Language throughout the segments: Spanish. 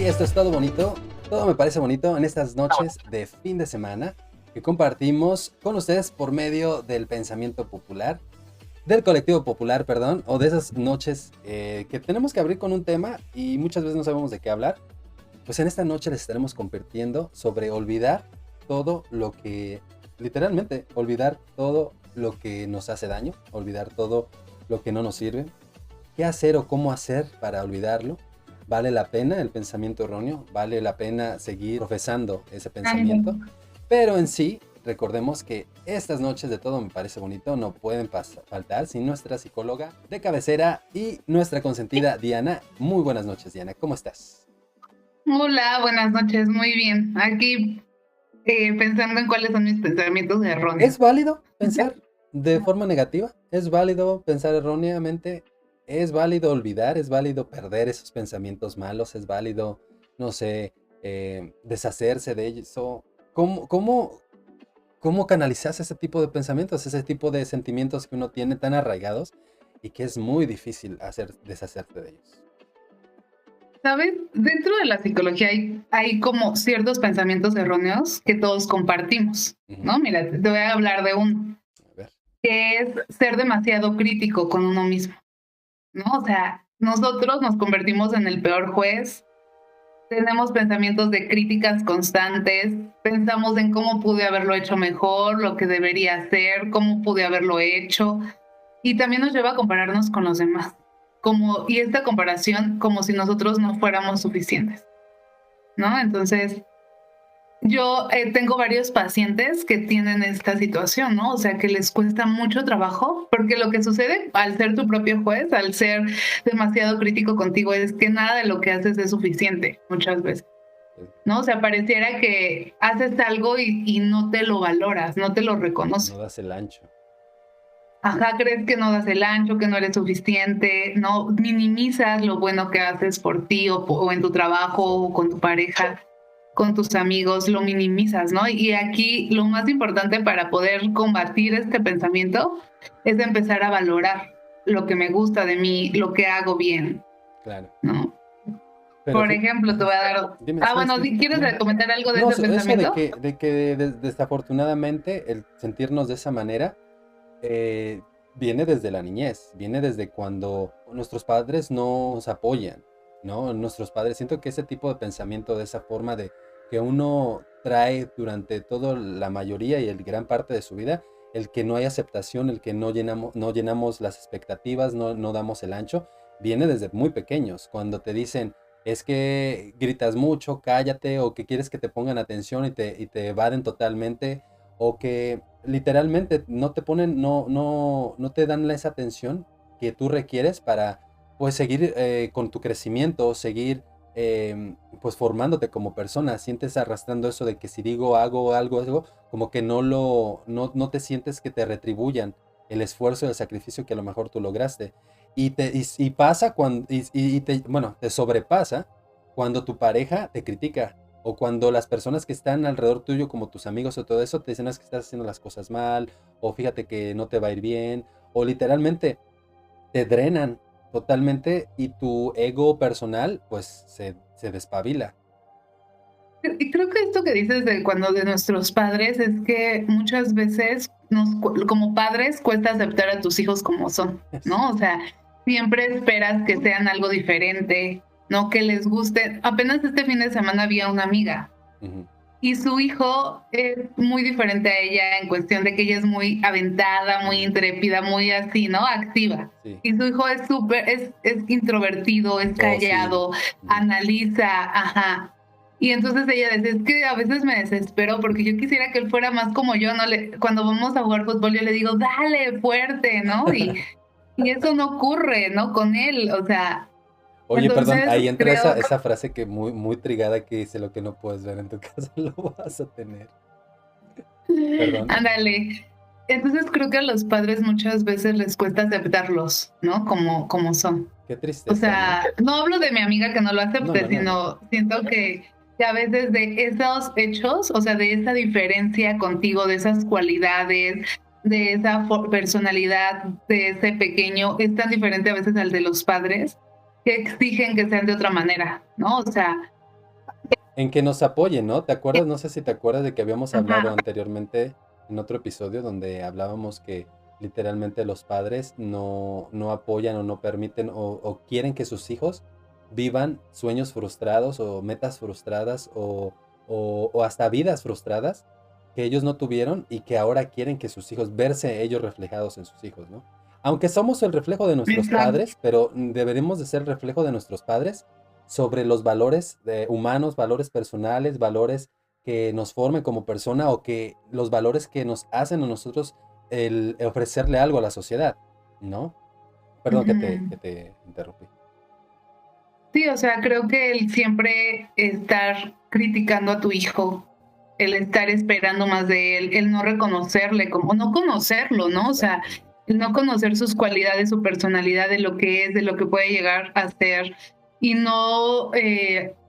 esto es todo bonito, todo me parece bonito en estas noches de fin de semana que compartimos con ustedes por medio del pensamiento popular, del colectivo popular, perdón, o de esas noches que tenemos que abrir con un tema y muchas veces no sabemos de qué hablar. Pues en esta noche les estaremos compartiendo sobre olvidar todo lo que, literalmente, olvidar todo lo que nos hace daño, olvidar todo lo que no nos sirve, qué hacer o cómo hacer para olvidarlo. ¿Vale la pena el pensamiento erróneo? ¿Vale la pena seguir profesando ese pensamiento? Pero en sí, recordemos que estas noches de todo me parece bonito no pueden faltar sin nuestra psicóloga de cabecera y nuestra consentida Diana. Muy buenas noches, Diana, ¿cómo estás? Hola, buenas noches, muy bien. Aquí pensando en cuáles son mis pensamientos erróneos. ¿Es válido pensar de forma negativa? ¿Es válido pensar erróneamente? ¿Es válido olvidar? ¿Es válido perder esos pensamientos malos? ¿Es válido, no sé, deshacerse de ellos? ¿Cómo canalizas ese tipo de pensamientos, ese tipo de sentimientos que uno tiene tan arraigados y que es muy difícil deshacerte de ellos? ¿Sabes? Dentro de la psicología hay como ciertos pensamientos erróneos que todos compartimos, Ujú. ¿no? Mira, te voy a hablar de uno, A ver. que es ser demasiado crítico con uno mismo, ¿no? O sea, nosotros nos convertimos en el peor juez, tenemos pensamientos de críticas constantes, pensamos en cómo pude haberlo hecho mejor, lo que debería hacer, cómo pude haberlo hecho, y también nos lleva a compararnos con los demás. Y esta comparación como si nosotros no fuéramos suficientes, ¿no? Entonces, yo tengo varios pacientes que tienen esta situación, ¿no? O sea, que les cuesta mucho trabajo, porque lo que sucede al ser tu propio juez, al ser demasiado crítico contigo, es que nada de lo que haces es suficiente muchas veces, ¿no? O sea, pareciera que haces algo y no te lo valoras, no te lo No reconoces. das el ancho. Ajá, crees que no das el ancho, que no eres suficiente, no minimizas lo bueno que haces por ti o en tu trabajo o con tu pareja, con tus amigos, lo minimizas, ¿no? Y aquí lo más importante para poder combatir este pensamiento es empezar a valorar lo que me gusta de mí, lo que hago bien, Claro. ¿no? Pero Por ejemplo, te ajá. voy a dar... Dime, Ah, sí, bueno, sí. ¿quieres No. comentar algo de No, ese eso de pensamiento? que desafortunadamente el sentirnos de esa manera viene desde la niñez, viene desde cuando nuestros padres no nos apoyan, ¿no? Nuestros padres, siento que ese tipo de pensamiento, de esa forma de que uno trae durante toda la mayoría y el gran parte de su vida, el que no hay aceptación, el que no llenamos las expectativas, no damos el ancho, viene desde muy pequeños, cuando te dicen, es que gritas mucho, cállate, o que quieres que te pongan atención y te evaden totalmente, o que literalmente no te ponen, no te dan esa atención que tú requieres para pues seguir con tu crecimiento, seguir pues formándote como persona. Sientes arrastrando eso de que si digo, hago algo, como que no te sientes que te retribuyan el esfuerzo y el sacrificio que a lo mejor tú lograste. Y pasa cuando, bueno, te sobrepasa cuando tu pareja te critica o cuando las personas que están alrededor tuyo, como tus amigos o todo eso, te dicen "Es que estás haciendo las cosas mal, o fíjate que no te va a ir bien", o literalmente te drenan totalmente y tu ego personal pues se despabila. Y creo que esto que dices de cuando de nuestros padres es que muchas veces como padres cuesta aceptar a tus hijos como son, ¿no? O sea, siempre esperas que sean algo diferente, no que les guste. Apenas este fin de semana había una amiga Ujú. y su hijo es muy diferente a ella en cuestión de que ella es muy aventada, muy Ujú. intrépida, muy así, ¿no? Activa. Sí, Y su hijo es es introvertido, es dócil. callado, Ujú. analiza, ajá. Y entonces ella dice, es que a veces me desespero porque yo quisiera que él fuera más como yo, ¿no? Cuando vamos a jugar fútbol yo le digo, dale, fuerte, ¿no? Y eso no ocurre, ¿no? Con él, o sea, Oye, perdón, entonces ahí entra esa, creo, esa frase que muy trigada que dice lo que no puedes ver en tu casa lo vas a tener. Perdón. ándale. Entonces creo que a los padres muchas veces les cuesta aceptarlos, ¿no? Como son. Qué O tristeza, ¿no? sea, no hablo de mi amiga que no lo No, no, acepte, no, no. sino siento que a veces de esos hechos, o sea, de esa diferencia contigo, de esas cualidades, de esa personalidad de ese pequeño, es tan diferente a veces al de los padres que exigen que sean de otra manera, ¿no? O sea, en que nos apoyen, ¿no? ¿Te acuerdas? No sé si te acuerdas de que habíamos hablado Ajá, anteriormente en otro episodio donde hablábamos que literalmente los padres no apoyan o no permiten o quieren que sus hijos vivan sueños frustrados o metas frustradas o hasta vidas frustradas que ellos no tuvieron y que ahora quieren que sus hijos, verse ellos reflejados en sus hijos, ¿no? Aunque somos el reflejo de nuestros exacto. padres, pero deberemos de ser el reflejo de nuestros padres sobre los valores humanos, valores personales, valores que nos formen como persona o que los valores que nos hacen a nosotros el ofrecerle algo a la sociedad, ¿no? Perdón Ujú. que te interrumpí. Sí, o sea, creo que el siempre estar criticando a tu hijo, el estar esperando más de él, el no reconocerle, como no conocerlo, ¿no? O sea, Exactamente. el no conocer sus cualidades, su personalidad, de lo que es, de lo que puede llegar a ser, y no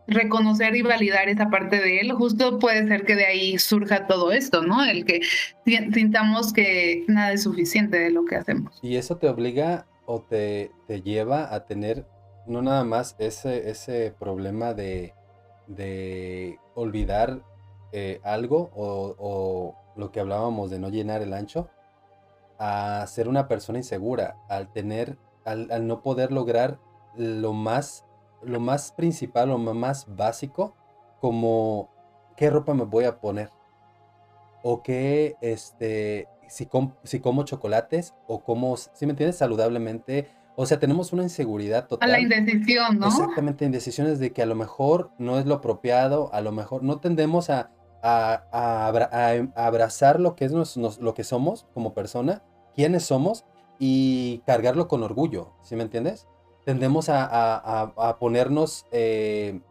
reconocer y validar esa parte de él, justo puede ser que de ahí surja todo esto, ¿no? El que sintamos que nada es suficiente de lo que hacemos. Y eso te obliga o te lleva a tener no nada más ese problema de olvidar algo o lo que hablábamos de no llenar el ancho, a ser una persona insegura, al no poder lograr lo más, lo más principal, lo más básico, como qué ropa me voy a poner, o qué, si como chocolates, o como, si me entiendes, saludablemente. O sea, tenemos una inseguridad A la total. indecisión, ¿no? Exactamente, indecisiones de que a lo mejor no es lo apropiado, a lo mejor no tendemos a abrazar lo que es lo que somos como persona, quiénes somos y cargarlo con orgullo, ¿sí me entiendes? Tendemos a ponernos,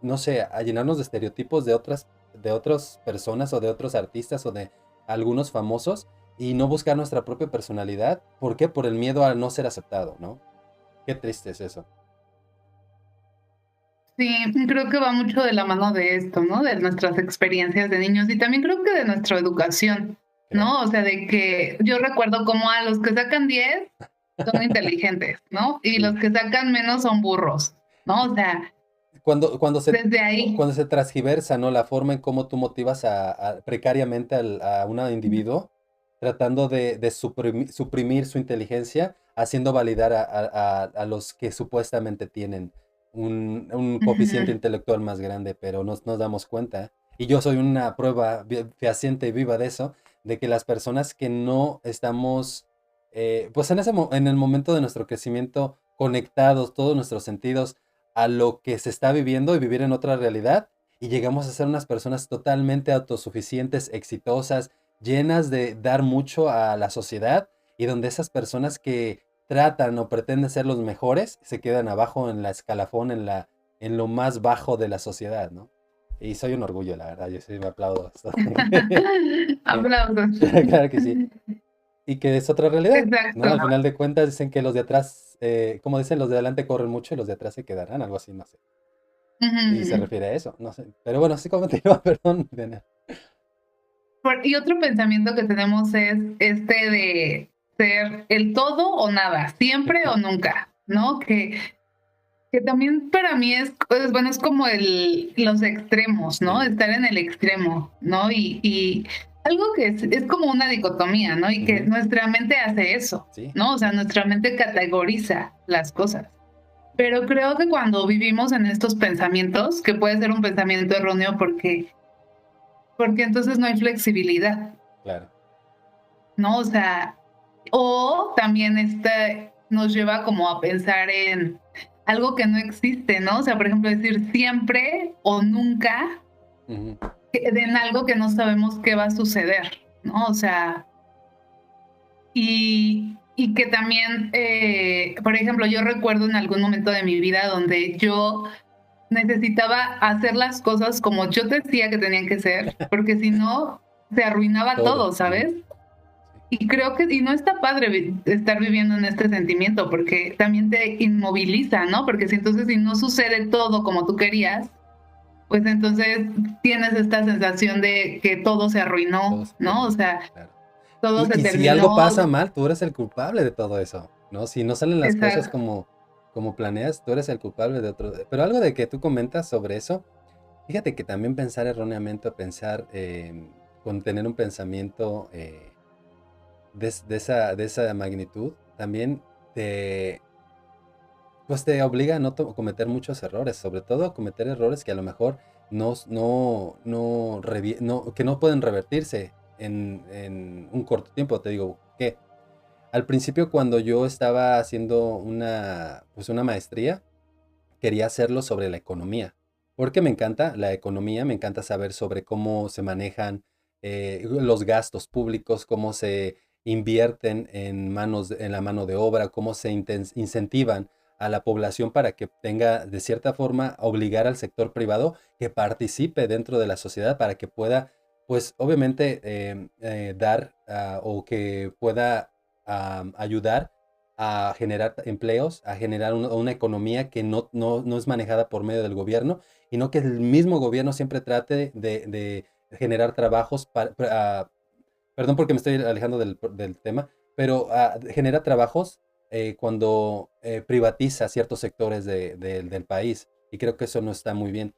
no sé, a llenarnos de estereotipos de otras personas o de otros artistas o de algunos famosos y no buscar nuestra propia personalidad. ¿Por qué? Por el miedo a no ser aceptado, ¿no? Qué triste es eso. Sí, creo que va mucho de la mano de esto, ¿no? De nuestras experiencias de niños y también creo que de nuestra educación, Claro. ¿no? O sea, de que yo recuerdo como a los que sacan 10 son inteligentes, ¿no? Y los Sí. que sacan menos son burros, ¿no? O sea, Cuando, desde ahí. cuando se transgiversa, ¿no? La forma en cómo tú motivas precariamente a un individuo, tratando de suprimir su inteligencia, haciendo validar a los que supuestamente tienen un coeficiente Ujú. intelectual más grande, pero nos damos cuenta. Y yo soy una prueba fehaciente y viva de eso, de que las personas que no estamos, pues en el momento de nuestro crecimiento, conectados, todos nuestros sentidos, a lo que se está viviendo y vivir en otra realidad y llegamos a ser unas personas totalmente autosuficientes, exitosas, llenas de dar mucho a la sociedad y donde esas personas que tratan o pretenden ser los mejores se quedan abajo en la escalafón, en lo más bajo de la sociedad, ¿no? Y soy un orgullo, la verdad, yo sí me aplaudo bastante. Aplausos. Claro que sí. Y que es otra realidad, ¿no? Exacto. Al final de cuentas dicen que los de atrás, como dicen, los de adelante corren mucho y los de atrás se quedarán, algo así, no sé. Y se Ujú. refiere a eso, no sé. Pero bueno, sí continúa, perdón, Diana. Y otro pensamiento que tenemos es este de ser el todo o nada, siempre o nunca, ¿no? Que también para mí bueno, es como los extremos, ¿no? Sí. Estar en el extremo, ¿no? Y algo que es como una dicotomía, ¿no? Y que Ujú. nuestra mente hace eso, Sí, ¿no? O sea, nuestra mente categoriza las cosas. Pero creo que cuando vivimos en estos pensamientos, que puede ser un pensamiento erróneo porque entonces no hay flexibilidad, claro. ¿no? O sea, o también este nos lleva como a pensar en algo que no existe, ¿no? O sea, por ejemplo, decir siempre o nunca Ujú. en algo que no sabemos qué va a suceder, ¿no? O sea, y que también, por ejemplo, yo recuerdo en algún momento de mi vida donde yo necesitaba hacer las cosas como yo decía que tenían que ser, porque si no, se arruinaba Todo. todo, Ujú. ¿sabes? Sí, Y creo que, y no está padre estar viviendo en este sentimiento, porque también te inmoviliza, ¿no? Porque si entonces si no sucede todo como tú querías, pues entonces tienes esta sensación de que todo se todo arruinó, se ¿no? O termina, sea, claro. todo se Y si algo terminó. pasa mal, tú eres el culpable de todo eso, ¿no? Si no salen las cosas Exacto. como planeas, tú eres el culpable de otro. Pero algo de que tú comentas sobre eso, Fíjate que también pensar erróneamente o pensar con tener un pensamiento de esa magnitud, también te, pues te obliga a no cometer muchos errores, sobre todo a cometer errores que a lo mejor que no pueden revertirse en un corto tiempo. Te digo que al principio cuando yo estaba haciendo pues una maestría, quería hacerlo sobre la economía, porque me encanta la economía, me encanta saber sobre cómo se manejan los gastos públicos, cómo se invierten en la mano de obra, cómo se incentivan a la población para que tenga, de cierta forma, obligar al sector privado que participe dentro de la sociedad para que pueda, pues obviamente, dar o que pueda ayudar a generar empleos, a generar una economía que no es manejada por medio del gobierno, y no que el mismo gobierno siempre trate de generar trabajos perdón porque me estoy alejando del tema, pero genera trabajos cuando privatiza ciertos sectores del país, y creo que eso no está muy bien.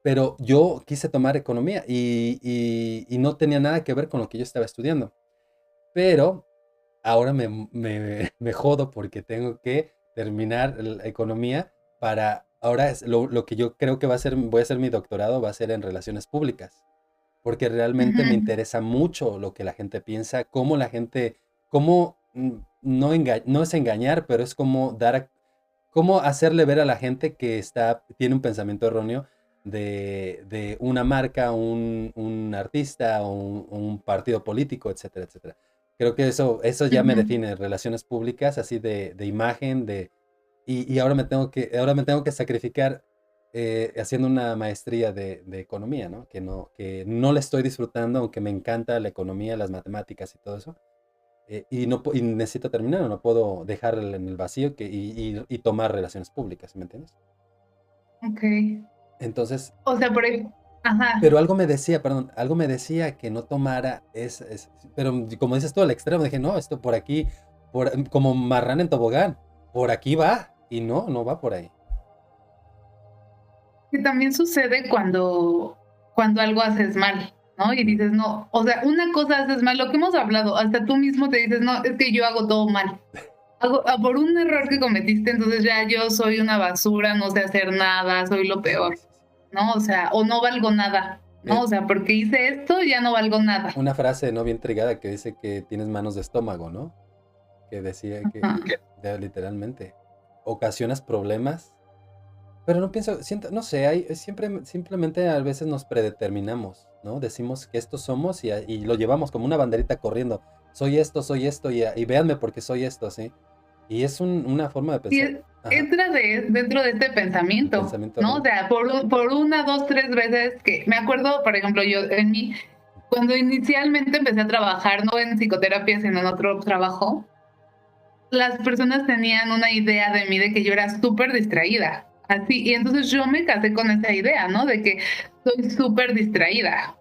Pero yo quise tomar economía y no tenía nada que ver con lo que yo estaba estudiando. Pero ahora me jodo porque tengo que terminar la economía para, ahora es lo que yo creo que voy a hacer mi doctorado, va a ser en relaciones públicas, porque realmente me Ujú. interesa mucho lo que la gente piensa, cómo la gente, cómo no es engañar, pero es como cómo hacerle ver a la gente que tiene un pensamiento erróneo de una marca, un artista o un partido político, etcétera, etcétera. Creo que eso ya me Ujú. define relaciones públicas, así de imagen, y ahora me tengo que sacrificar haciendo una maestría de economía, ¿no? Que no la estoy disfrutando, aunque me encanta la economía, las matemáticas y todo eso. Y necesito terminarlo, no puedo dejarlo en el vacío y tomar relaciones públicas, ¿me entiendes? Ok. Entonces, O sea, por ejemplo, pero ajá. algo me decía, perdón, algo me decía que no tomara pero como dices tú, al extremo, dije, no, esto por aquí, como marrán en tobogán, por aquí va, y no va por ahí. Que también sucede cuando algo haces mal, ¿no? Y Ujú. dices, no, o sea, una cosa haces mal, lo que hemos hablado, hasta tú mismo te dices, no, es que yo hago todo mal. Por un error que cometiste, entonces ya yo soy una basura, no sé hacer nada, soy lo Sí, peor, sí, sí. ¿no? O sea, o no valgo nada, ¿no? Eh, O sea, porque hice esto, ya no valgo nada. una frase no bien trigada que dice que tienes manos de estómago, ¿no? Que decía que, Ajá. literalmente, ocasionas problemas. Pero no pienso, siento, no sé, simplemente a veces nos predeterminamos, ¿no? Decimos que estos somos y lo llevamos como una banderita corriendo. Soy esto, y véanme porque soy esto, ¿sí? Y es una forma de Y pensar. Ajá, entra dentro de este el pensamiento, pensamiento ¿no? O erróneo. sea, por una, dos, tres veces que me acuerdo, por ejemplo, yo en mí, cuando inicialmente empecé a trabajar, no en psicoterapia, sino en otro trabajo, las personas tenían una idea de mí de que yo era súper distraída. Así, y entonces yo me casé con esa idea, ¿no? De que soy súper distraída.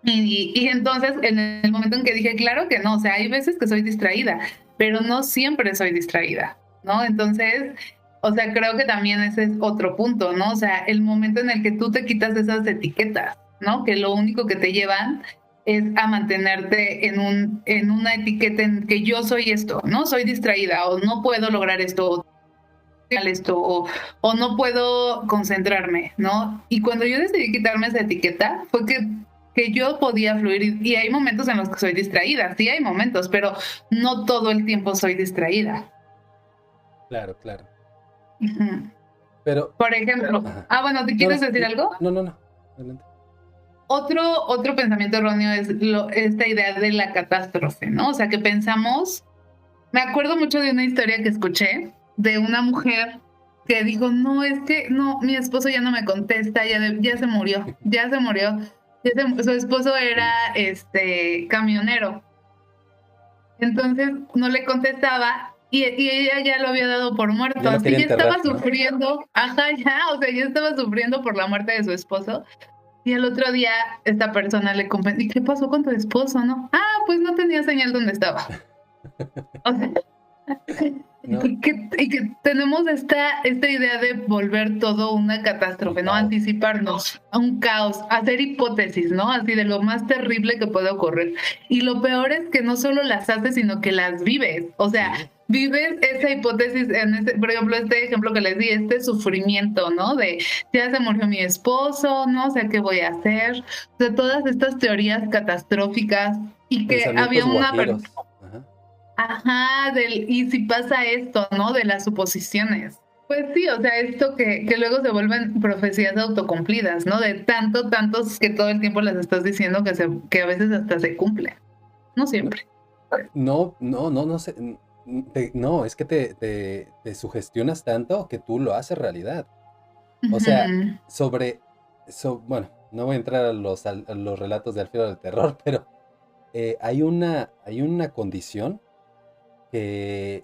Y entonces, en el momento en que dije, claro que no, o sea, hay veces que soy distraída, pero no siempre soy distraída, ¿no? Entonces, o sea, creo que también ese es otro punto, ¿no? O sea, el momento en el que tú te quitas esas etiquetas, ¿no? Que lo único que te llevan es a mantenerte en una etiqueta en que yo soy esto, ¿no? Soy distraída o no puedo lograr esto, o no puedo concentrarme, ¿no? Y cuando yo decidí quitarme esa etiqueta fue que yo podía fluir y hay momentos en los que soy distraída, sí hay momentos, pero no todo el tiempo soy distraída. Claro, claro. Ujú. Pero, Por ejemplo, ajá. bueno, ¿te No, no, quieres decir algo? no. Adelante. Otro pensamiento erróneo es esta idea de la catástrofe, ¿no? O sea, que pensamos, me acuerdo mucho de una historia que escuché de una mujer que dijo, no, es que no, mi esposo ya no me contesta, ya se murió, ya se murió. Su esposo era camionero, entonces no le contestaba y ella ya lo había dado por muerto, Ya lo así quería ya estaba enterrar, ¿no? sufriendo, ajá, ya, o sea, ya estaba sufriendo por la muerte de su esposo. Y el otro día esta persona le comentó, ¿y qué pasó con tu esposo, no? Ah, pues no tenía señal donde estaba. O sea, ¿no? Y que tenemos esta idea de volver todo una Un catástrofe, ¿no? caos. Anticiparnos a un caos, hacer hipótesis, ¿no? Así de lo más terrible que puede ocurrir. Y lo peor es que no solo las haces, sino que las vives. O sea, Sí, vives esa hipótesis en este, por ejemplo, este ejemplo que les di, este sufrimiento, ¿no? De ya se murió mi esposo, no sé qué voy a hacer. O sea, todas estas teorías catastróficas y que había pensamientos una guajiros. Ajá. ajá, y si pasa esto, ¿no? De las suposiciones. Pues sí, o sea, esto que luego se vuelven profecías autocumplidas, ¿no? De tantos que todo el tiempo las estás diciendo que a veces hasta se cumplen. No No, siempre. no sé. No, es que te sugestionas tanto que tú lo haces realidad. O sea, Ujú. sobre, bueno, no voy a entrar a los relatos de Alfredo del terror, pero hay una condición que,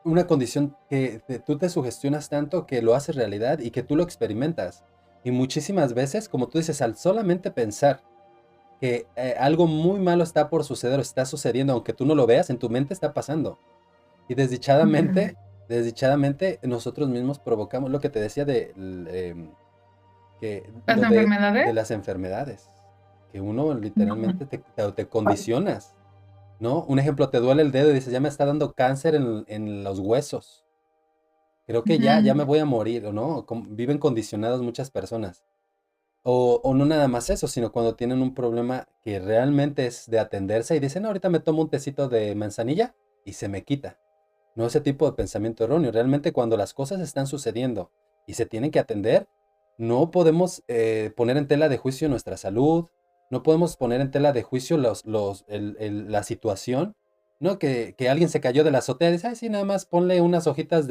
una condición que tú te sugestionas tanto que lo haces realidad y que tú lo experimentas. Y muchísimas veces, como tú dices, al solamente pensar que algo muy malo está por suceder o está sucediendo, aunque tú no lo veas, en tu mente está pasando. Y Ujú. desdichadamente, nosotros mismos provocamos lo que te decía que Las lo de enfermedades. las enfermedades, que uno Ujú. literalmente te condicionas, ¿no? Un ejemplo, te duele el dedo y dices, ya me está dando cáncer en los huesos. Creo que ya me Ujú. voy a morir, ¿o no? Viven condicionados muchas personas. O no nada más eso, sino cuando tienen un problema que realmente es de atenderse y dicen, "No, ahorita me tomo un tecito de manzanilla y se me quita". No ese tipo de pensamiento erróneo. Realmente cuando las cosas están sucediendo y se tienen que atender, no podemos poner en tela de juicio nuestra salud, no podemos poner en tela de juicio la situación, ¿no? Que alguien se cayó de la azotea y dice, ay, sí, nada más ponle unas hojitas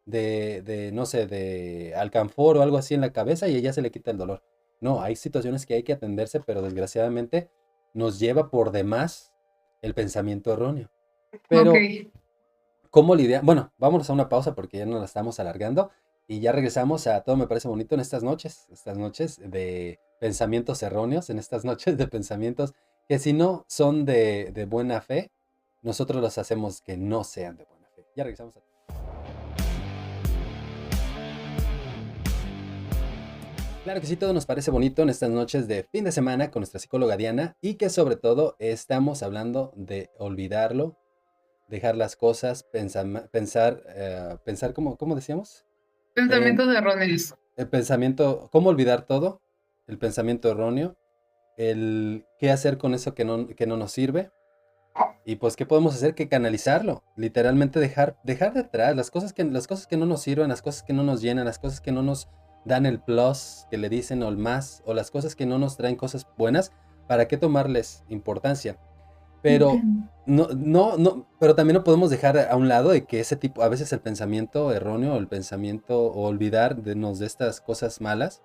no sé, de alcanfor o algo así en la cabeza y ella se le quita el dolor. No, hay situaciones que hay que atenderse, pero desgraciadamente nos lleva por demás el pensamiento erróneo. Ok. Pero ¿cómo lidiar? Bueno, vámonos a una pausa porque ya nos la estamos alargando y ya regresamos a Todo me parece bonito en estas noches de pensamientos erróneos, en estas noches de pensamientos que si no son de buena fe, nosotros los hacemos que no sean de buena fe. Ya regresamos. Claro que sí, todo nos parece bonito en estas noches de fin de semana con nuestra psicóloga Diana y que sobre todo estamos hablando de olvidarlo, dejar las cosas, pensar como decíamos. En Pensamientos erróneos. el pensamiento, cómo olvidar todo, el pensamiento erróneo, el qué hacer con eso que no nos sirve y pues qué podemos hacer que canalizarlo, literalmente dejar detrás las cosas que no nos sirven, las cosas que no nos llenan, las cosas que no nos dan el plus que le dicen o el más o las cosas que no nos traen cosas buenas, ¿para qué tomarles importancia? Pero pero también no podemos dejar a un lado de que ese tipo, a veces el pensamiento erróneo, el pensamiento o olvidar de estas cosas malas,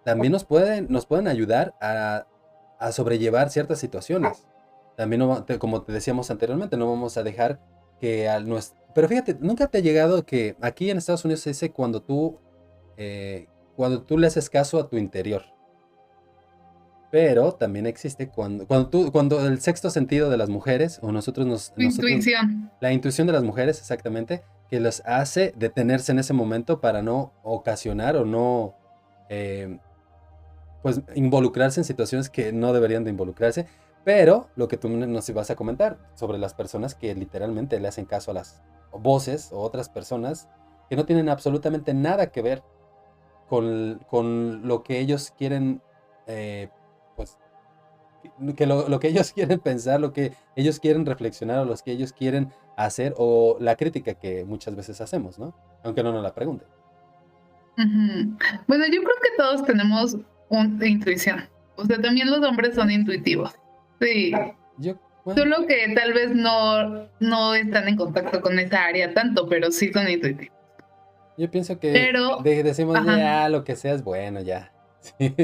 también nos pueden ayudar a sobrellevar ciertas situaciones. También, como te decíamos anteriormente, no vamos a dejar que a nuestro... Pero fíjate, nunca te ha llegado que aquí en Estados Unidos se dice cuando tú le haces caso a tu interior. Pero también existe cuando el sexto sentido de las mujeres, o Intuición. la intuición de las mujeres exactamente, que los hace detenerse en ese momento para no ocasionar o no, eh, pues, involucrarse en situaciones que no deberían de involucrarse. Pero lo que tú nos ibas a comentar sobre las personas que literalmente le hacen caso a las voces o otras personas que no tienen absolutamente nada que ver con lo que ellos quieren, pues, lo que ellos quieren pensar, lo que ellos quieren reflexionar o los que ellos quieren hacer o la crítica que muchas veces hacemos, ¿no? Aunque no nos la pregunten. Ujú. Bueno, yo creo que todos tenemos una intuición. O sea, también los hombres son intuitivos. Sí. Bueno, Solo que tal vez no están en contacto con esa área tanto, pero sí son intuitivos. yo pienso que Pero, decimos, ajá, ya, lo que sea es bueno, ya. Sí.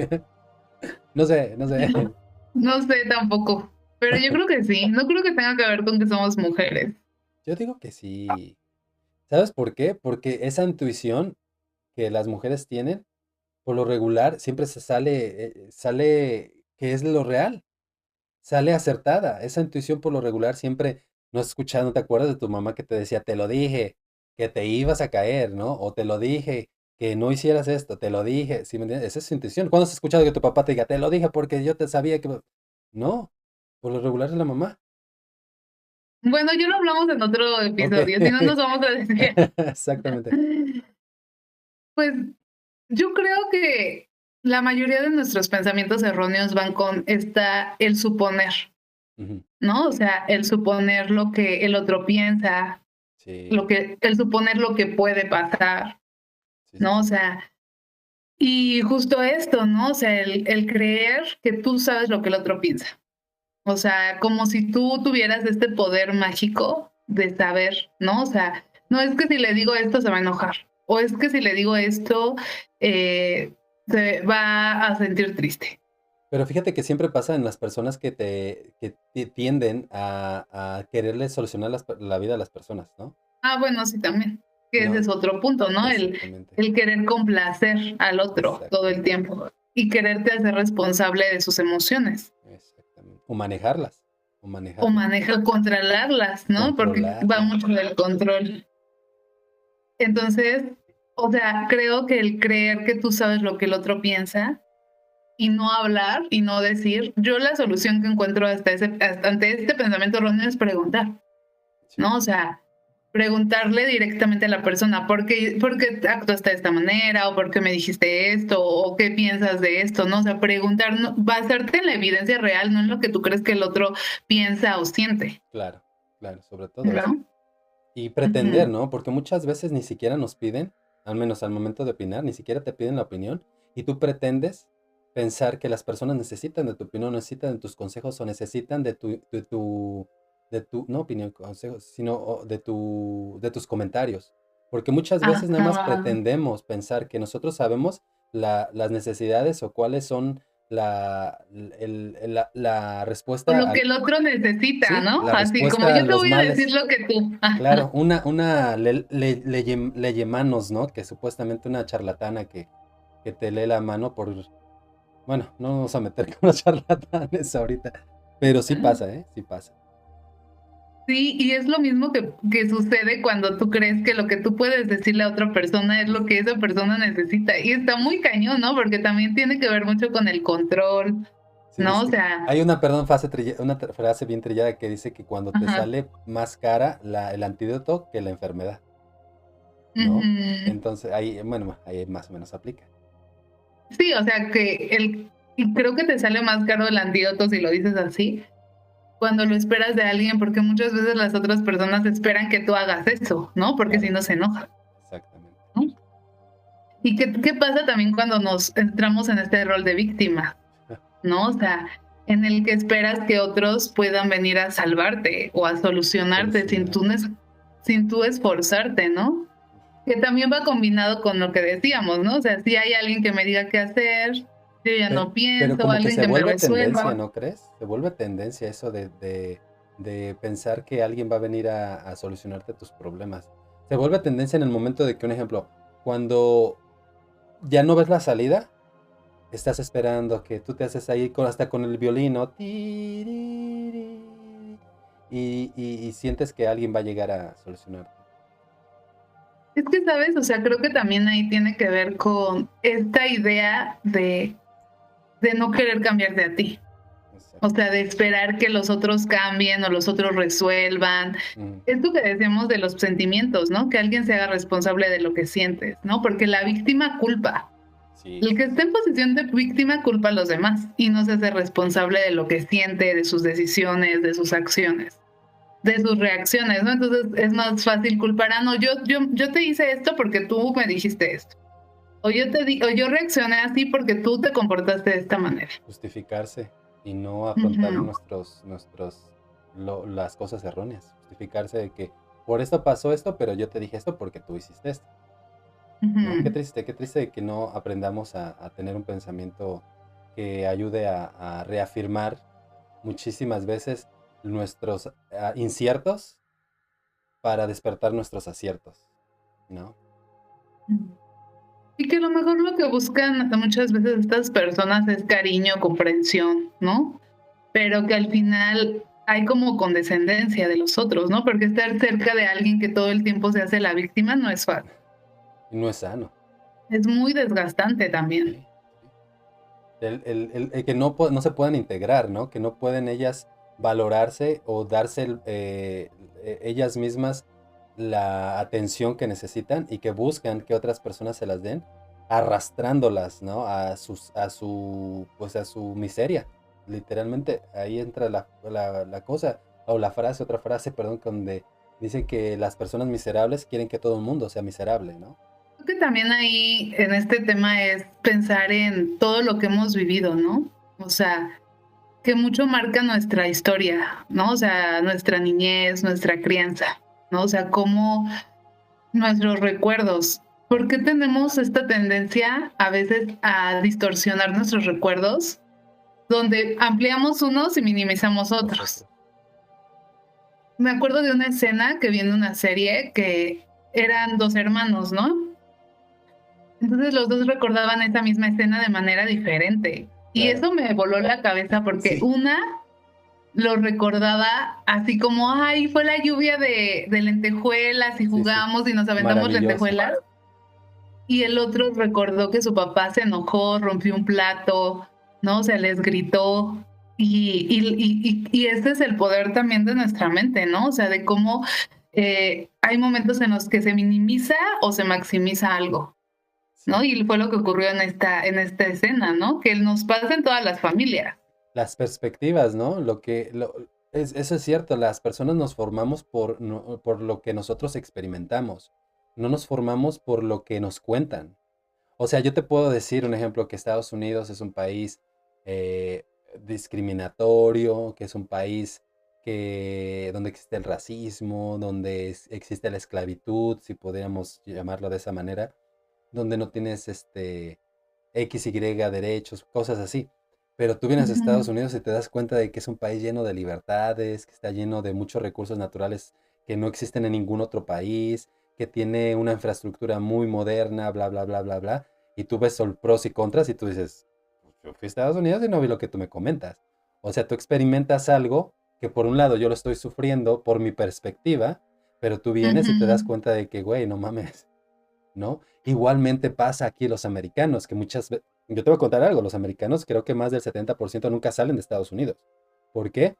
No sé, no sé. no sé tampoco. Pero yo creo que sí. No creo que tenga que ver con que somos mujeres. Yo digo que sí. ¿Sabes por qué? Porque esa intuición que las mujeres tienen, por lo regular, siempre sale que es lo real. Sale acertada. Esa intuición por lo regular siempre No has escuchado, no te acuerdas de tu mamá que te decía, te lo dije, que te ibas a caer, ¿no? O te lo dije, que no hicieras esto, te lo dije, ¿sí me entiendes? Esa es su intención. ¿Cuándo has escuchado que tu papá te diga, te lo dije porque yo te sabía que... No, por lo regular es la mamá. Bueno, ya lo hablamos en otro Ok, episodio, si no nos vamos a decir. exactamente. Pues yo creo que la mayoría de nuestros pensamientos erróneos van con el suponer, Ujú. ¿no? O sea, el suponer lo que el otro piensa, Sí, el suponer lo que puede pasar, sí, sí, ¿no? O sí. sea, y justo esto, ¿no? O sea, el creer que tú sabes lo que el otro piensa. O sea, como si tú tuvieras este poder mágico de saber, ¿no? O sea, no es que si le digo esto se va a enojar, o es que si le digo esto eh, se va a sentir triste. Pero fíjate que siempre pasa en las personas que tienden a quererle solucionar la vida a las personas, ¿no? Ah, bueno, sí, también. Que ese No, es otro punto, ¿no? exactamente, El querer complacer al otro todo el exactamente, tiempo y quererte hacer responsable de sus emociones. exactamente. O manejarlas, o O manejarlas, maneja controlarlas, ¿no? Porque va controlarlas. mucho del control. Entonces, o sea, creo que el creer que tú sabes lo que el otro piensa y no hablar y no decir, yo la solución que encuentro ante este pensamiento erróneo es preguntar, Sí, ¿no? O sea, preguntarle directamente a la persona, por qué actuaste de esta manera? ¿O por qué me dijiste esto? ¿O qué piensas de esto? ¿No? O sea, preguntar, basarte en la evidencia real, no en lo que tú crees que el otro piensa o siente, claro, claro, sobre todo eso. ¿no? Y pretender, Ujú. ¿no? Porque muchas veces ni siquiera nos piden, al menos al momento de opinar, ni siquiera te piden la opinión, y tú pretendes pensar que las personas necesitan de tu opinión, necesitan de tus consejos o necesitan no opinión, consejos, sino de tus comentarios. Porque muchas veces nada más Ajá. pretendemos pensar que nosotros sabemos las necesidades o cuáles son la O respuesta lo que el otro necesita, sí, ¿no? la Así como respuesta a yo te los voy a decir males. lo que tú. Claro, una leyemanos, ¿no? Que supuestamente una charlatana que te lee la mano por... Bueno, no nos vamos a meter con los charlatanes ahorita, pero sí pasa, ¿eh? Sí pasa. Sí, y es lo mismo que sucede cuando tú crees que lo que tú puedes decirle a otra persona es lo que esa persona necesita. Y está muy cañón, ¿no? Porque también tiene que ver mucho con el control, Sí, sí, ¿no? O sí. sea, Hay una, perdón, frase bien trillada que dice que cuando te ajá. sale más cara el antídoto que la enfermedad, ¿no? Ujú. Entonces, ahí, bueno, ahí más o menos aplica. Sí, o sea y creo que te sale más caro el antídoto si lo dices así, cuando lo esperas de alguien, porque muchas veces las otras personas esperan que tú hagas eso, ¿no? Porque si Claro, no se enoja, exactamente. ¿no? ¿Y qué pasa también cuando nos entramos en este rol de víctima? ¿No? O sea, en el que esperas que otros puedan venir a salvarte o a solucionarte Solucionarte. sin tú esforzarte, ¿no? Que también va combinado con lo que decíamos, ¿no? O sea, si hay alguien que me diga qué hacer, yo ya no Pero pienso, como que alguien se que me vuelve tendencia, resuelva. ¿no crees? Se vuelve tendencia eso de pensar que alguien va a venir a solucionarte tus problemas. Se vuelve tendencia en el momento de que, un ejemplo, cuando ya no ves la salida, estás esperando que tú te haces ahí hasta con el violino tiriri, y sientes que alguien va a llegar a solucionarte. Es que, ¿sabes? O sea, creo que también ahí tiene que ver con esta idea de no querer cambiarte a ti. O Exacto. sea, de esperar que los otros cambien o los otros resuelvan. Mm, Esto que decíamos de los sentimientos, ¿no? Que alguien se haga responsable de lo que sientes, ¿no? Porque la víctima culpa. sí, El sí, que sí. está en posición de víctima culpa a los demás y no se hace responsable de lo que siente, de sus decisiones, de sus acciones, de sus reacciones, ¿no? Entonces es más fácil culpar a no, yo te hice esto porque tú me dijiste esto. O yo reaccioné así porque tú te comportaste de esta manera. Justificarse y no afrontar Ujú, las cosas erróneas. Justificarse de que por esto pasó esto, pero yo te dije esto porque tú hiciste esto. ¿No? ujú. Qué triste que no aprendamos a tener un pensamiento que ayude a reafirmar muchísimas veces nuestros inciertos para despertar nuestros aciertos, ¿no? Y que a lo mejor lo que buscan muchas veces estas personas es cariño, comprensión, ¿no? Pero que al final hay como condescendencia de los otros, ¿no? Porque estar cerca de alguien que todo el tiempo se hace la víctima no es fácil. Y no es sano. Es muy desgastante también. Sí, sí. El que no se puedan integrar, ¿no? Que no pueden ellas valorarse o darse ellas mismas la atención que necesitan y que buscan que otras personas se las den, arrastrándolas, ¿no? Pues a su miseria. Literalmente, ahí entra la cosa, o la frase, otra frase, perdón, donde dice que las personas miserables quieren que todo el mundo sea miserable, ¿no? Creo que también ahí en este tema es pensar en todo lo que hemos vivido, ¿no? O sea, que mucho marca nuestra historia, ¿no? O sea, nuestra niñez, nuestra crianza, ¿no? O sea, cómo nuestros recuerdos. ¿Por qué tenemos esta tendencia a veces a distorsionar nuestros recuerdos, donde ampliamos unos y minimizamos otros? Me acuerdo de una escena que vi en una serie que eran dos hermanos, ¿no? Entonces los dos recordaban esa misma escena de manera diferente. Y Claro. eso me voló la cabeza porque Sí, una lo recordaba así como, ay, fue la lluvia de lentejuelas y sí, sí. jugamos y nos aventamos Maravilloso. lentejuelas. Y el otro recordó que su papá se enojó, rompió un plato, ¿no? Se les gritó. Y ese es el poder también de nuestra mente, ¿no? O sea, de cómo hay momentos en los que se minimiza o se maximiza algo, ¿no? Sí. Y fue lo que ocurrió en esta escena, ¿no? Que nos pasa en todas las familias. Las perspectivas, ¿no? Eso es cierto, las personas nos formamos por lo que nosotros experimentamos, no nos formamos por lo que nos cuentan. O sea, yo te puedo decir un ejemplo que Estados Unidos es un país eh, discriminatorio, que es un país donde existe el racismo, donde existe la esclavitud, si podríamos llamarlo de esa manera, donde no tienes X, Y derechos, cosas así. Pero tú vienes a Estados Ujú, Unidos y te das cuenta de que es un país lleno de libertades, que está lleno de muchos recursos naturales que no existen en ningún otro país, que tiene una infraestructura muy moderna, bla, bla, bla, bla, bla. Y tú ves pros y contras y tú dices, "Pues, yo fui a Estados Unidos y no vi lo que tú me comentas". O sea, tú experimentas algo que por un lado yo lo estoy sufriendo por mi perspectiva, pero tú vienes y te das ujú, cuenta de que, güey, no mames, ¿no? Igualmente pasa aquí los americanos, que muchas veces, yo te voy a contar algo, los americanos creo que más del 70% nunca salen de Estados Unidos. ¿Por qué?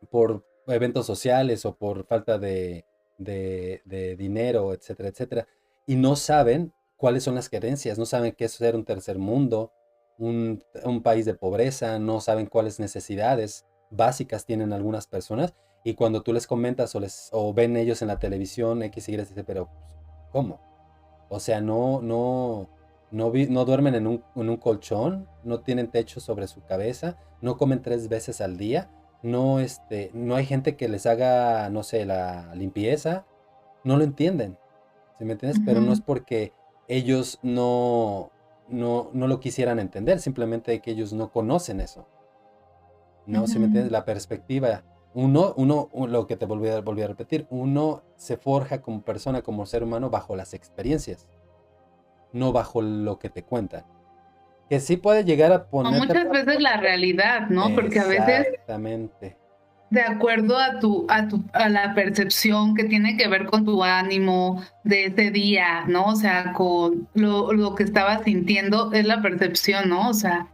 Por eventos sociales o por falta de dinero, etcétera, etcétera. Y no saben cuáles son las carencias, no saben qué es ser un tercer mundo, un país de pobreza, no saben cuáles necesidades básicas tienen algunas personas. Y cuando tú les comentas o ven ellos en la televisión, X, Y, Z, pero pues, ¿cómo? O sea, no duermen en un colchón, no tienen techo sobre su cabeza, no comen 3 veces al día, no hay gente que les haga, no sé, la limpieza, no lo entienden, ¿sí me entiendes? Pero no es ujú, porque ellos no lo quisieran entender, simplemente que ellos no conocen eso, ¿no? ¿Sí me ujú. entiendes? La perspectiva, lo que te volví a repetir, uno se forja como persona, como ser humano bajo las experiencias, no bajo lo que te cuentan. Que sí puede llegar a O ponerte muchas veces la realidad, ¿no? Porque a veces exactamente. de acuerdo a la percepción que tiene que ver con tu ánimo de ese día, ¿no? O sea, con lo que estabas sintiendo es la percepción, ¿no? O sea,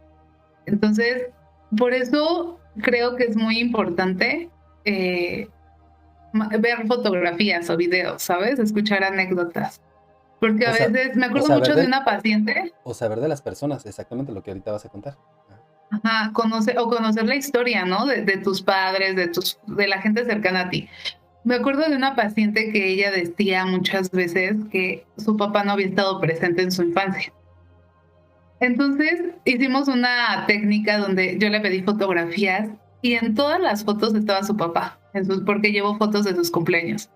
entonces, por eso creo que es muy importante eh, ver fotografías o videos, ¿sabes? Escuchar anécdotas. Porque a O, sa- veces me o acuerdo saber mucho de de, una paciente. o saber de las personas, exactamente lo que ahorita vas a contar. Ajá. Ajá, conocer la historia, ¿no? De tus padres, de la gente cercana a ti. Me acuerdo de una paciente que ella decía muchas veces que su papá no había estado presente en su infancia. Entonces hicimos una técnica donde yo le pedí fotografías y en todas las fotos estaba su papá, porque llevo fotos de sus cumpleaños,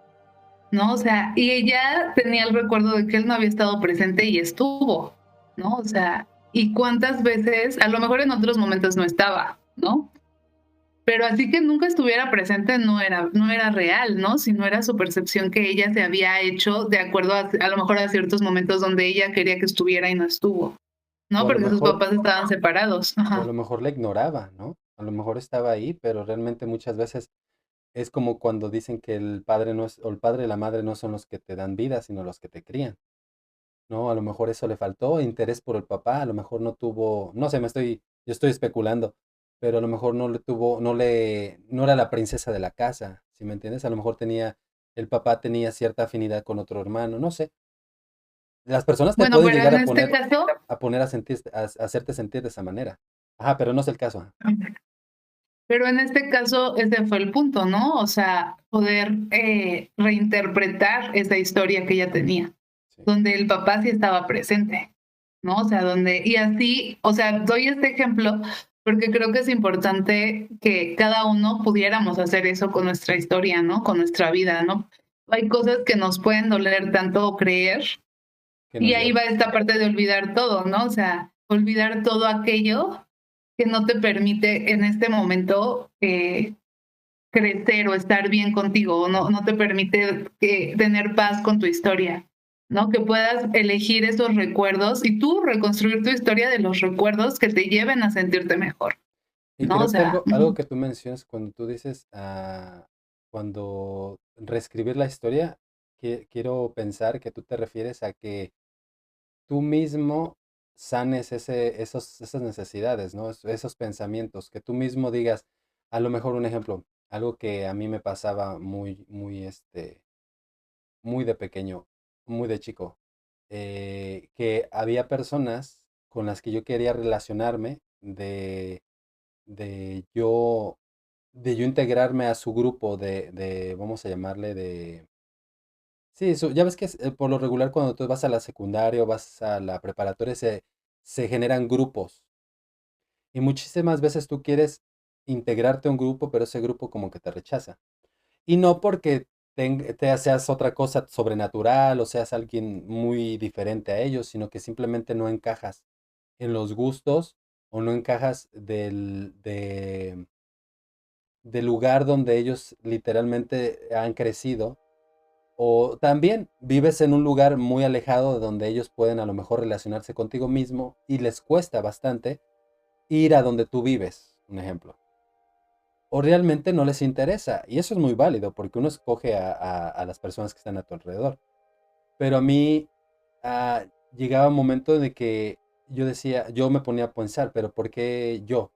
¿no? O sea, y ella tenía el recuerdo de que él no había estado presente y estuvo, ¿no? O sea, y cuántas veces, a lo mejor en otros momentos no estaba, ¿no? Pero así que nunca estuviera presente no era real, ¿no? Sino era su percepción que ella se había hecho de acuerdo a lo mejor a ciertos momentos donde ella quería que estuviera y no estuvo, ¿no? O a lo Porque sus mejor, papás estaban separados. o a Ajá. lo mejor la ignoraba, ¿no? A lo mejor estaba ahí, pero realmente muchas veces Es como cuando dicen que el padre no es, o el padre y la madre no son los que te dan vida, sino los que te crían, ¿no? A lo mejor eso le faltó, interés por el papá, a lo mejor no tuvo, no sé, yo estoy especulando, pero a lo mejor no le tuvo, no era la princesa de la casa, ¿sí me entiendes? A lo mejor el papá tenía cierta afinidad con otro hermano, no sé. Las personas te Bueno, pueden pero llegar en este caso, a sentir, a hacerte sentir de esa manera. Ajá, pero no es el caso. Ajá. ese fue el punto, ¿no? O sea, poder reinterpretar esa historia que ella tenía, Sí, donde el papá sí estaba presente, ¿no? O sea, y así, o sea, doy este ejemplo porque creo que es importante que cada uno pudiéramos hacer eso con nuestra historia, ¿no? Con nuestra vida, ¿no? Hay cosas que nos pueden doler tanto creer que y nos ahí duele. va esta parte de olvidar todo, ¿no? O sea, olvidar todo aquello que no te permite en este momento crecer o estar bien contigo, o no te permite tener paz con tu historia, ¿no? Que puedas elegir esos recuerdos y tú reconstruir tu historia de los recuerdos que te lleven a sentirte mejor, Y ¿no? O creo que sea, algo que tú mencionas cuando tú dices, cuando reescribir la historia, quiero pensar que tú te refieres a que tú mismo sanes esas necesidades, ¿no? Esos pensamientos, que tú mismo digas, a lo mejor un ejemplo, algo que a mí me pasaba muy de pequeño, muy de chico, que había personas con las que yo quería relacionarme de yo, de yo integrarme a su grupo vamos a llamarle sí, ya ves que por lo regular cuando tú vas a la secundaria o vas a la preparatoria se generan grupos y muchísimas veces tú quieres integrarte a un grupo, pero ese grupo como que te rechaza. Y no porque seas otra cosa sobrenatural o seas alguien muy diferente a ellos, sino que simplemente no encajas en los gustos o no encajas del lugar donde ellos literalmente han crecido. O también vives en un lugar muy alejado de donde ellos pueden a lo mejor relacionarse contigo mismo y les cuesta bastante ir a donde tú vives, un ejemplo. O realmente no les interesa. Y eso es muy válido porque uno escoge a las personas que están a tu alrededor. Pero a mí llegaba un momento de que yo me ponía a pensar, pero ¿por qué yo?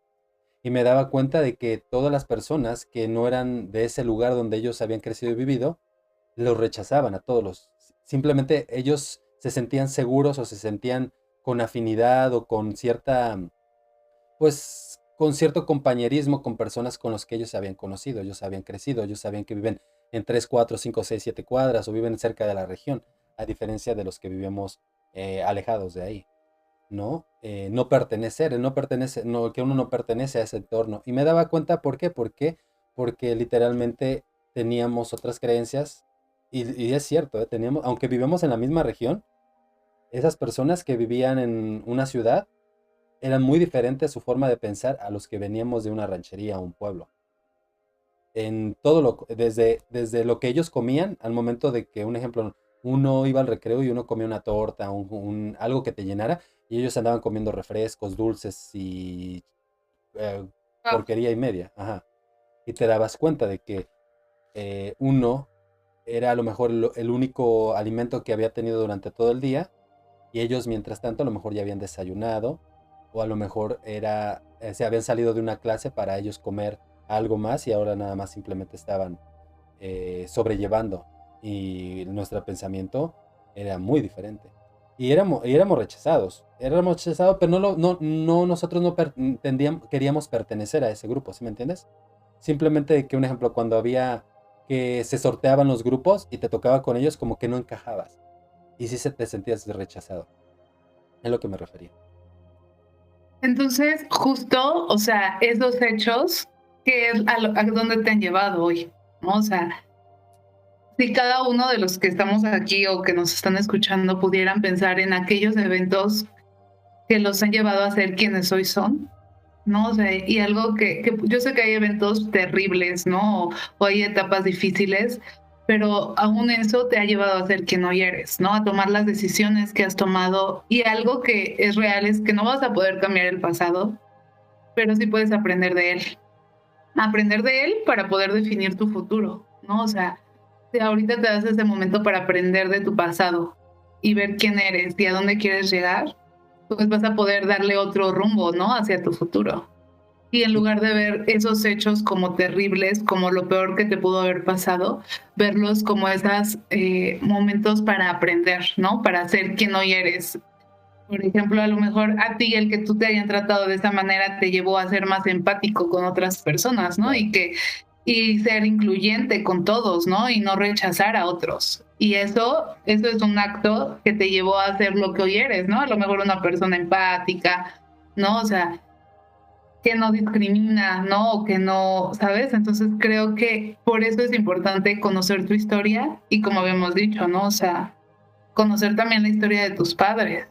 Y me daba cuenta de que todas las personas que no eran de ese lugar donde ellos habían crecido y vivido, los rechazaban a todos simplemente ellos se sentían seguros o se sentían con afinidad o con pues, con cierto compañerismo con personas con los que ellos se habían conocido, ellos habían crecido, ellos sabían que viven en 3 4 5 6 7 cuadras o viven cerca de la región, a diferencia de los que vivimos alejados de ahí. ¿No? No pertenecer, el no pertenece, no, que uno no pertenece a ese entorno. Y me daba cuenta, ¿por qué? Porque literalmente teníamos otras creencias, y es cierto, teníamos, aunque vivimos en la misma región, esas personas que vivían en una ciudad eran muy diferentes su forma de pensar a los que veníamos de una ranchería o un pueblo. En todo desde lo que ellos comían al momento de que, un ejemplo, uno iba al recreo y uno comía una torta, algo que te llenara, y ellos andaban comiendo refrescos, dulces y eh, ah, porquería y media. Ajá. Y te dabas cuenta de que uno era a lo mejor el único alimento que había tenido durante todo el día, y ellos mientras tanto a lo mejor ya habían desayunado, o a lo mejor se habían salido de una clase para ellos comer algo más y ahora nada más simplemente estaban sobrellevando, y nuestro pensamiento era muy diferente. Éramos rechazados, pero no, nosotros no queríamos pertenecer a ese grupo, ¿sí me entiendes? Simplemente que un ejemplo, cuando había que se sorteaban los grupos y te tocaba con ellos, como que no encajabas. Y sí te sentías rechazado. Es lo que me refería. entonces justo, o sea, esos hechos, que es a dónde te han llevado hoy, ¿no? O sea, si cada uno de los que estamos aquí o que nos están escuchando pudieran pensar en aquellos eventos que los han llevado a ser quienes hoy son, ¿no? O sea, y algo que yo sé que hay eventos terribles, ¿no? O hay etapas difíciles, pero aún eso te ha llevado a ser quien hoy eres, ¿no? A tomar las decisiones que has tomado. Y algo que es real es que no vas a poder cambiar el pasado, pero sí puedes aprender de él, aprender de él para poder definir tu futuro, ¿no? O sea, si ahorita te das ese momento para aprender de tu pasado y ver quién eres y a dónde quieres llegar, pues vas a poder darle otro rumbo, ¿no? Hacia tu futuro. Y en lugar de ver esos hechos como terribles, como lo peor que te pudo haber pasado, verlos como esos momentos para aprender, ¿no? Para ser quien hoy eres. Por ejemplo, a lo mejor a ti el que tú te hayan tratado de esa manera te llevó a ser más empático con otras personas, ¿no? Claro. Y ser incluyente con todos, ¿no? Y no rechazar a otros. Y eso es un acto que te llevó a ser lo que hoy eres, ¿no? A lo mejor una persona empática, ¿no? O sea, que no discrimina, ¿no? O que no, ¿sabes? Entonces creo que por eso es importante conocer tu historia y como habíamos dicho, ¿no? O sea, conocer también la historia de tus padres,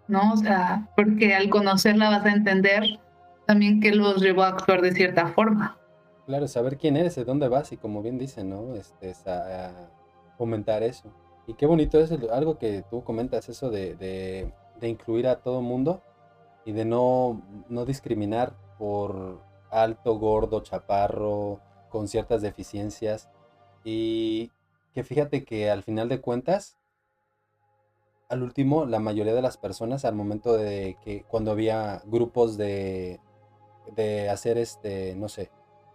¿no? O sea, porque al conocerla vas a entender también qué los llevó a actuar de cierta forma. Claro, saber quién eres, de dónde vas y como bien dicen, ¿no? Fomentar eso. Y qué bonito es algo que tú comentas, eso de incluir a todo mundo y de no discriminar por alto, gordo, chaparro, con ciertas deficiencias. Y que fíjate que al final de cuentas, al último, la mayoría de las personas al momento de que cuando había grupos de hacer no sé,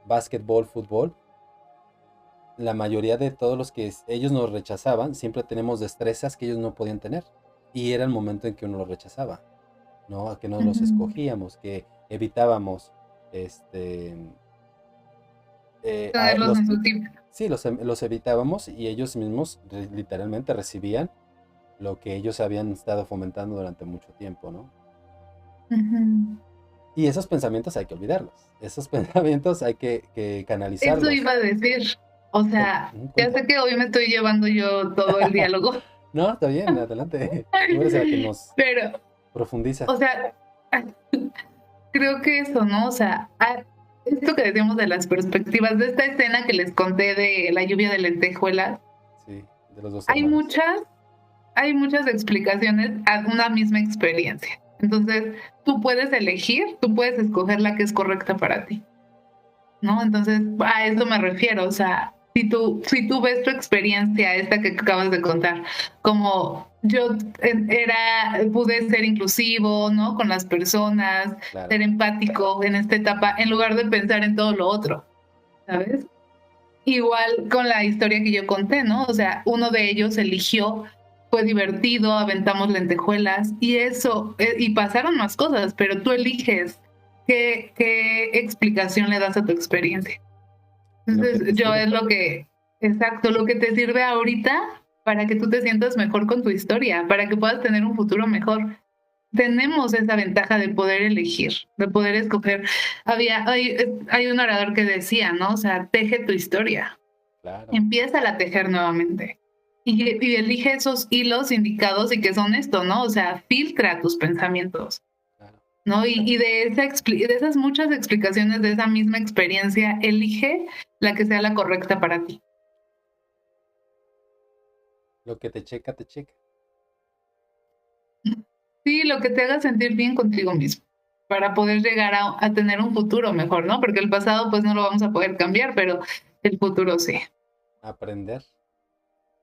básquetbol, fútbol, la mayoría de todos los que ellos nos rechazaban, siempre tenemos destrezas que ellos no podían tener. Y era el momento en que uno los rechazaba, ¿no? Que no los Ujú. escogíamos, que evitábamos, este, Tenerlos en su tiempo. sí, los evitábamos y ellos mismos literalmente recibían lo que ellos habían estado fomentando durante mucho tiempo, ¿no? Ujú. Y esos pensamientos hay que olvidarlos, esos pensamientos hay que Eso canalizarlos. iba a decir. O sea, ya Cuenta. sé que hoy me estoy llevando yo todo el diálogo, No, está bien, adelante. Tú eres la que nos pero, profundiza. o sea, creo que eso, ¿no? O sea, esto que decíamos de las perspectivas, de esta escena que les conté de la lluvia de lentejuelas, Sí, de los dos hay hermanos. muchas, hay muchas explicaciones a una misma experiencia. Entonces, tú puedes elegir, tú puedes escoger la que es correcta para ti, ¿no? Entonces, a eso me refiero, o sea, si tú ves tu experiencia, esta que acabas de contar, como yo pude ser inclusivo, ¿no? Con las personas, Claro. ser empático en esta etapa, en lugar de pensar en todo lo otro, ¿sabes? Igual con la historia que yo conté, ¿no? O sea, uno de ellos eligió, fue divertido, aventamos lentejuelas y eso, y pasaron más cosas, pero tú eliges qué explicación le das a tu experiencia. Lo que te Entonces, yo sirve. es exacto, lo que te sirve ahorita para que tú te sientas mejor con tu historia, para que puedas tener un futuro mejor. Tenemos esa ventaja de poder elegir, de poder escoger. Hay un orador que decía, ¿no? O sea, teje tu historia, Claro, empieza a tejer nuevamente. Y elige esos hilos indicados y que son esto, ¿no? O sea, filtra tus pensamientos, claro. ¿no? Y de esas muchas explicaciones de esa misma experiencia, elige la que sea la correcta para ti. Lo que te checa, te checa. Sí, lo que te haga sentir bien contigo mismo, para poder llegar a tener un futuro mejor, ¿no? Porque el pasado pues no lo vamos a poder cambiar, pero el futuro sí, Aprender.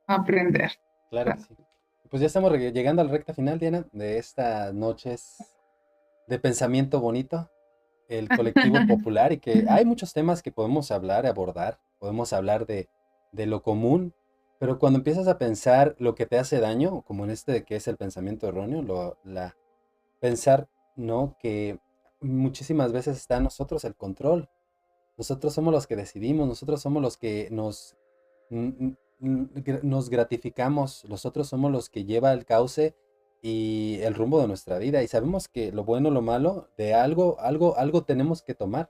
aprender. Claro que sí. Pues ya estamos llegando a la recta final, Diana, de estas noches de pensamiento bonito, el colectivo popular, y que hay muchos temas que podemos hablar, abordar, podemos hablar de lo común, pero cuando empiezas a pensar lo que te hace daño, como en este de que es el pensamiento erróneo, pensar, ¿no? Que muchísimas veces está en nosotros el control. Nosotros somos los que decidimos, nosotros somos los que nos gratificamos, nosotros somos los que lleva el cauce y el rumbo de nuestra vida. Y sabemos que lo bueno, lo malo, de algo tenemos que tomar.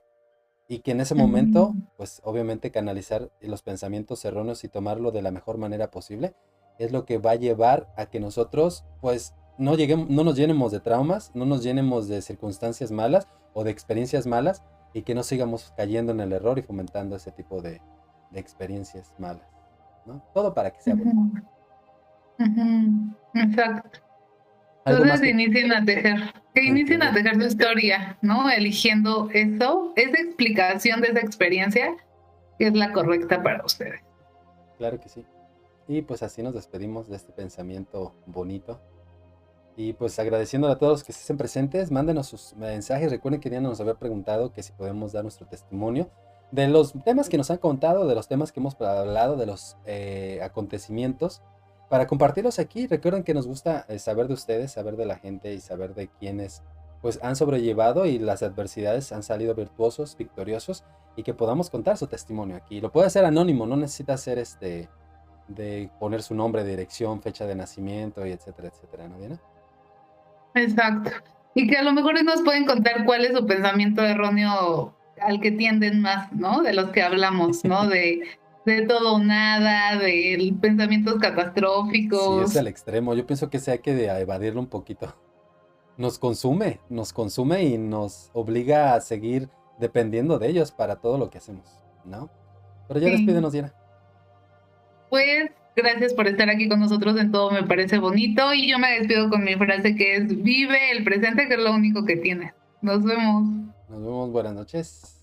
Y que en ese momento, pues obviamente canalizar los pensamientos erróneos y tomarlo de la mejor manera posible, es lo que va a llevar a que nosotros, pues, no nos llenemos de traumas, no nos llenemos de circunstancias malas o de experiencias malas y que no sigamos cayendo en el error y fomentando ese tipo de experiencias malas, ¿no? Todo para que sea bonito. Exacto. ¿Algo más Entonces que, inicien a tejer. Que inicien a Entiendo. tejer su historia, ¿no? Eligiendo eso, esa explicación de esa experiencia que es la correcta para ustedes. Claro que sí. Y pues así nos despedimos de este pensamiento bonito. Y pues agradeciéndole a todos que se estén presentes, mándenos sus mensajes. Recuerden que Diana nos había preguntado que si podemos dar nuestro testimonio de los temas que nos han contado, de los temas que hemos hablado, de los acontecimientos, para compartirlos aquí. Recuerden que nos gusta saber de ustedes, saber de la gente y saber de quienes pues han sobrellevado y las adversidades han salido virtuosos, victoriosos y que podamos contar su testimonio aquí. Lo puede hacer anónimo, no necesita ser de poner su nombre, dirección, fecha de nacimiento y etcétera, etcétera, ¿no, Diana? Exacto. Y que a lo mejor nos pueden contar cuál es su pensamiento erróneo al que tienden más, ¿no? De los que hablamos, ¿no? De todo o nada, de pensamientos Sí, es catastróficos. el extremo. Yo pienso que sí hay que evadirlo un poquito. Nos consume y nos obliga a seguir dependiendo de ellos para todo lo que hacemos, ¿no? Pero ya Sí. despídenos, Diana. Pues gracias por estar aquí con nosotros en Todo Me Parece Bonito y yo me despido con mi frase que es vive el presente, que es lo único que tienes. Nos vemos. Nos vemos, buenas noches.